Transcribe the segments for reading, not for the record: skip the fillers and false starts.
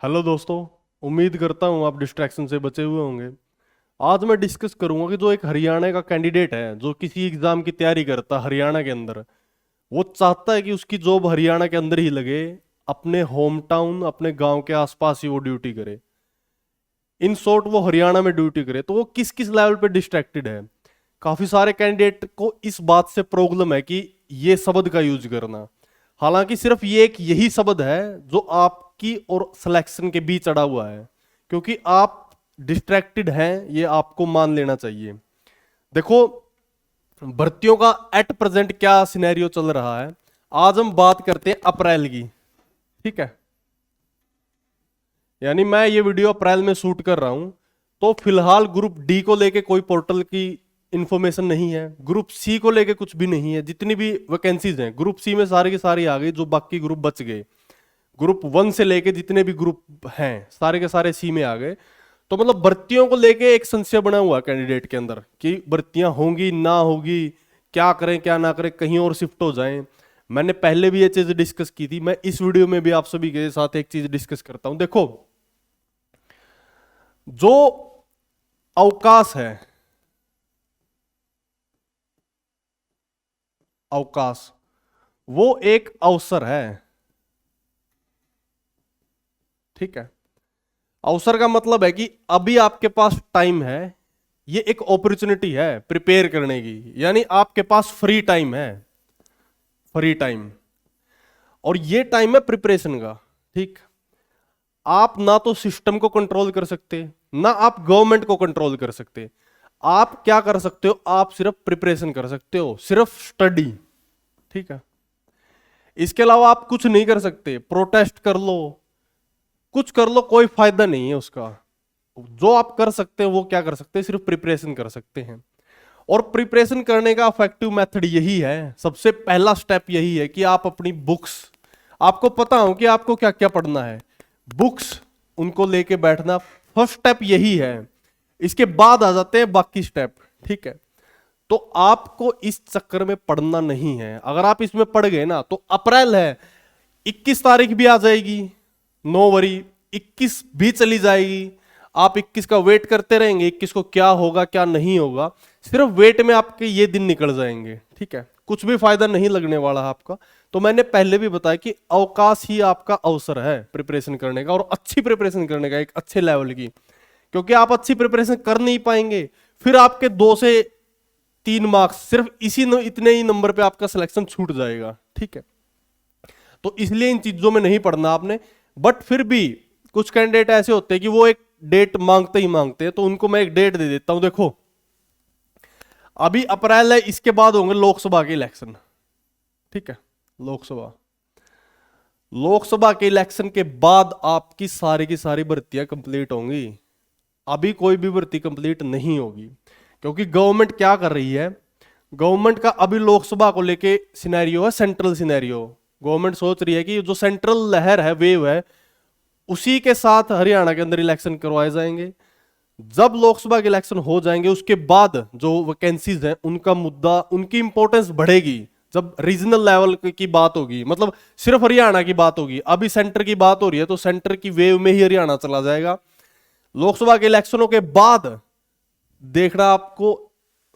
Hello दोस्तों। उम्मीद करता हूँ आप डिस्ट्रैक्शन से बचे हुए होंगे। आज मैं डिस्कस करूंगा कि जो एक हरियाणा का कैंडिडेट है जो किसी एग्जाम की तैयारी करता है हरियाणा के अंदर, वो चाहता है कि उसकी जॉब हरियाणा के अंदर ही लगे, अपने होम टाउन अपने गांव के आसपास ही वो ड्यूटी करे। इन शॉर्ट वो हरियाणा में ड्यूटी करे, तो वो किस किस लेवल पे डिस्ट्रैक्टेड है। काफी सारे कैंडिडेट को इस बात से प्रॉब्लम है कि ये शब्द का यूज करना। हालांकि सिर्फ ये एक यही शब्द है जो आपकी और सिलेक्शन के बीच अड़ा हुआ है, क्योंकि आप डिस्ट्रैक्टेड हैं ये आपको मान लेना चाहिए। देखो, भर्तियों का एट प्रेजेंट क्या सिनेरियो चल रहा है। आज हम बात करते हैं अप्रैल की। ठीक है, यानी मैं ये वीडियो अप्रैल में शूट कर रहा हूं, तो फिलहाल ग्रुप डी को लेके कोई पोर्टल की इंफॉर्मेशन नहीं है, ग्रुप सी को लेके कुछ भी नहीं है। जितनी भी वैकेंसीज हैं ग्रुप सी में सारी की सारी आ गई, जो बाकी ग्रुप बच गए, ग्रुप वन से लेके जितने भी ग्रुप हैं सारे के सारे सी में आ गए। तो मतलब भर्तियों को लेके एक संशय बना हुआ कैंडिडेट के अंदर कि भर्तियां होंगी ना होगी, क्या करें क्या ना करें, कहीं और शिफ्ट हो जाएं। मैंने पहले भी ये चीज डिस्कस की थी, मैं इस वीडियो में भी आप सभी के साथ एक चीज डिस्कस करता हूं। देखो, जो अवकाश है, अवकाश वो एक अवसर है। ठीक है, अवसर का मतलब है कि अभी आपके पास टाइम है, ये एक अपॉर्चुनिटी है प्रिपेयर करने की, यानी आपके पास फ्री टाइम है, फ्री टाइम। और ये टाइम है प्रिपरेशन का। ठीक, आप ना तो सिस्टम को कंट्रोल कर सकते, ना आप गवर्नमेंट को कंट्रोल कर सकते। आप क्या कर सकते हो, आप सिर्फ प्रिपरेशन कर सकते हो, सिर्फ स्टडी। ठीक है, इसके अलावा आप कुछ नहीं कर सकते। प्रोटेस्ट कर लो, कुछ कर लो, कोई फायदा नहीं है उसका। जो आप कर सकते हैं वो क्या कर सकते हैं, सिर्फ प्रिपरेशन कर सकते हैं। और प्रिपरेशन करने का इफेक्टिव मेथड यही है, सबसे पहला स्टेप यही है कि आप अपनी बुक्स, आपको पता हो कि आपको क्या क्या पढ़ना है, बुक्स उनको लेके बैठना, फर्स्ट स्टेप यही है। इसके बाद आ जाते हैं बाकी स्टेप। ठीक है, तो आपको इस चक्कर में पढ़ना नहीं है। अगर आप इसमें पढ़ गए ना, तो अप्रैल है, 21 तारीख भी आ जाएगी, नो वरी, 21 भी चली जाएगी, आप 21 का वेट करते रहेंगे, 21 को क्या होगा क्या नहीं होगा, सिर्फ वेट में आपके ये दिन निकल जाएंगे। ठीक है, कुछ भी फायदा नहीं लगने वाला है आपका। तो मैंने पहले भी बताया कि अवकाश ही आपका अवसर है प्रिपरेशन करने का, और अच्छी प्रिपरेशन करने का, एक अच्छे लेवल की। क्योंकि आप अच्छी प्रिपरेशन कर नहीं पाएंगे, फिर आपके 2 से 3 मार्क्स सिर्फ इतने ही नंबर पे आपका सिलेक्शन छूट जाएगा। ठीक है, तो इसलिए इन चीजों में नहीं पढ़ना आपने। बट फिर भी कुछ कैंडिडेट ऐसे होते हैं कि वो एक डेट मांगते ही मांगते हैं, तो उनको मैं एक डेट दे देता हूं। देखो, अभी अप्रैल है, इसके बाद होंगे लोकसभा के इलेक्शन। ठीक है, लोकसभा, लोकसभा के इलेक्शन के बाद आपकी सारी की सारी भर्तियां कंप्लीट होंगी। अभी कोई भी भर्ती कंप्लीट नहीं होगी, क्योंकि गवर्नमेंट क्या कर रही है, गवर्नमेंट का अभी लोकसभा को लेके सिनेरियो है सेंट्रल सिनेरियो। गवर्नमेंट सोच रही है कि जो सेंट्रल लहर है, वेव है, उसी के साथ हरियाणा के अंदर इलेक्शन करवाए जाएंगे। जब लोकसभा के इलेक्शन हो जाएंगे उसके बाद जो वैकेंसीज हैं उनका मुद्दा, उनकी इंपॉर्टेंस बढ़ेगी। जब रीजनल लेवल की बात होगी, मतलब सिर्फ हरियाणा की बात होगी, अभी सेंटर की बात हो रही है, तो सेंटर की वेव में ही हरियाणा चला जाएगा। लोकसभा के इलेक्शनों के बाद देखना आपको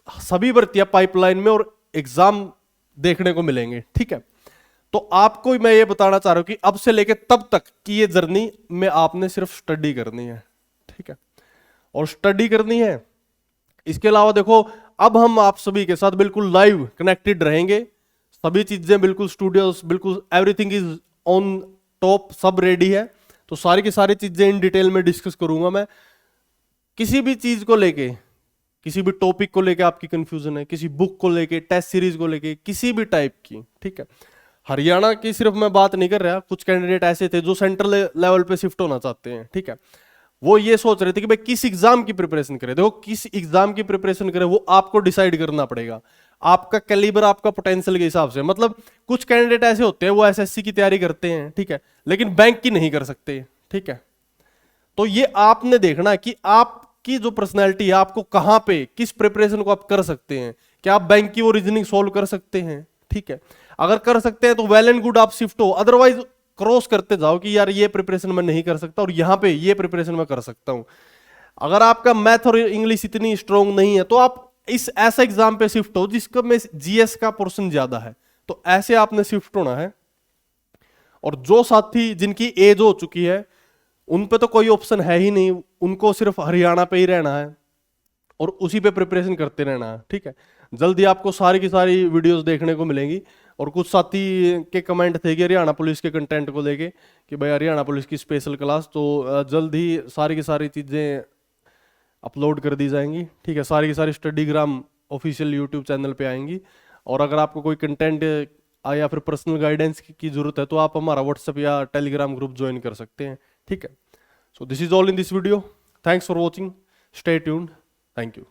सभी भर्तियां पाइपलाइन में और एग्जाम देखने को मिलेंगे। ठीक है, तो आपको मैं ये बताना चाह रहा हूं कि अब से लेके तब तक की ये जर्नी में आपने सिर्फ स्टडी करनी है। ठीक है, और स्टडी करनी है। इसके अलावा देखो, अब हम आप सभी के साथ बिल्कुल लाइव कनेक्टेड रहेंगे, सभी चीजें बिल्कुल स्टूडियोस, बिल्कुल एवरीथिंग इज ऑन टॉप, सब रेडी है। तो सारी की सारी चीजें इन डिटेल में डिस्कस करूंगा मैं। किसी भी चीज को लेके, किसी भी टॉपिक को लेके आपकी कंफ्यूजन है, किसी बुक को लेके, टेस्ट सीरीज को लेके, किसी भी टाइप की, ठीक है, हरियाणा की सिर्फ मैं बात नहीं कर रहा, कुछ कैंडिडेट ऐसे थे जो सेंट्रल लेवल पे शिफ्ट होना चाहते हैं। ठीक है, वो ये सोच रहे थे कि भाई किस एग्जाम की प्रिपरेशन करें। देखो, किस एग्जाम की प्रिपरेशन करें वो आपको डिसाइड करना पड़ेगा, आपका कैलिबर, आपका पोटेंशियल के हिसाब से। मतलब कुछ कैंडिडेट ऐसे होते हैं वो एसएससी की तैयारी करते हैं, ठीक है, लेकिन बैंक की नहीं कर सकते। ठीक है, तो ये आपने देखना है कि आपकी जो पर्सनैलिटी है, आपको कहां पे, किस प्रिपरेशन को आप कर सकते हैं। क्या आप बैंक की वो रीजनिंग सोल्व कर सकते हैं? ठीक है, अगर कर सकते हैं तो वेल एंड गुड, आप शिफ्ट हो। अदरवाइज क्रॉस करते जाओ कि यार ये प्रिपरेशन मैं नहीं कर सकता और यहाँ पे ये प्रिपरेशन मैं कर सकता हूँ। अगर आपका मैथ और इंग्लिश इतनी स्ट्रांग नहीं है तो आप इस ऐसा एग्जाम पे शिफ्ट हो जिसका में जीएस का पोर्शन ज्यादा है, तो ऐसे आपने शिफ्ट होना है। और जो साथी जिनकी एज हो चुकी है उन पे तो कोई ऑप्शन है ही नहीं, उनको सिर्फ हरियाणा पे ही रहना है और उसी पे प्रिपरेशन करते रहना है। ठीक है, जल्दी आपको सारी की सारी वीडियोस देखने को मिलेंगी। और कुछ साथी के कमेंट थे कि हरियाणा पुलिस के कंटेंट को लेके कि भाई हरियाणा पुलिस की स्पेशल क्लास, तो जल्द ही सारी की सारी चीज़ें अपलोड कर दी जाएंगी। ठीक है, सारी की सारी स्टडीग्राम ऑफिशियल यूट्यूब चैनल पे आएंगी। और अगर आपको कोई कंटेंट या फिर पर्सनल गाइडेंस की जरूरत है तो आप हमारा व्हाट्सएप या टेलीग्राम ग्रुप ज्वाइन कर सकते हैं। ठीक है, so this is all in this video. Thanks for watching, stay tuned, thank you.